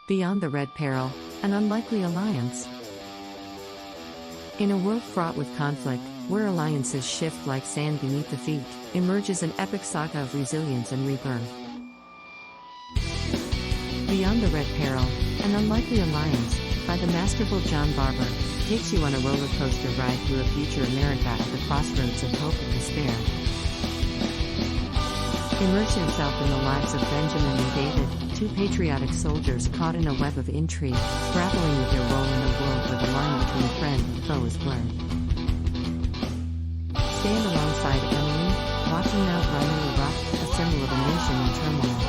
Beyond the Red Peril, an unlikely alliance. In a world fraught with conflict, where alliances shift like sand beneath the feet, emerges an epic saga of resilience and rebirth. Beyond the Red Peril, an unlikely alliance, by the masterful John Barber, takes you on a roller coaster ride through a future America at the crossroads of hope and despair. Immerse yourself in the lives of Benjamin and David, two patriotic soldiers caught in a web of intrigue, grappling with their role in a world where the line between friend and foe is blurred. Stand alongside Emily, watching Mount Runner erupt, a symbol of a nation in turmoil.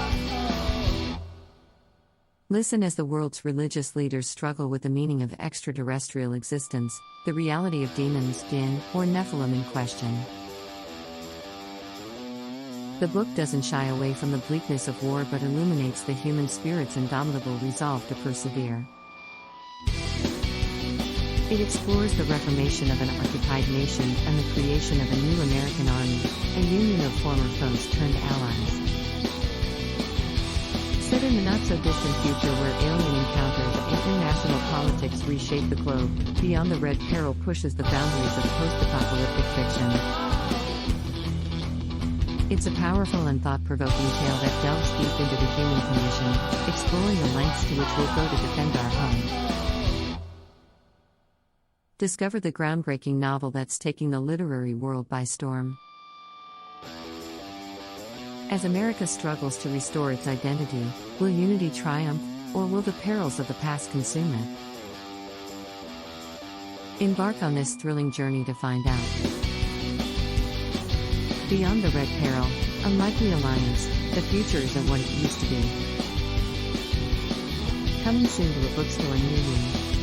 Listen as the world's religious leaders struggle with the meaning of extraterrestrial existence, the reality of demons, jinn, or Nephilim in question. The book doesn't shy away from the bleakness of war but illuminates the human spirit's indomitable resolve to persevere. It explores the reformation of an occupied nation and the creation of a new American army, a union of former foes turned allies. Set in the not-so-distant future where alien encounters and international politics reshape the globe, Beyond the Red Peril pushes the boundaries of post-apocalyptic fiction. It's a powerful and thought-provoking tale that delves deep into the human condition, exploring the lengths to which we'll go to defend our home. Discover the groundbreaking novel that's taking the literary world by storm. As America struggles to restore its identity, will unity triumph, or will the perils of the past consume it? Embark on this thrilling journey to find out. Beyond the Red Peril, unlikely alliance, the future isn't what it used to be. Coming soon to a bookstore near you.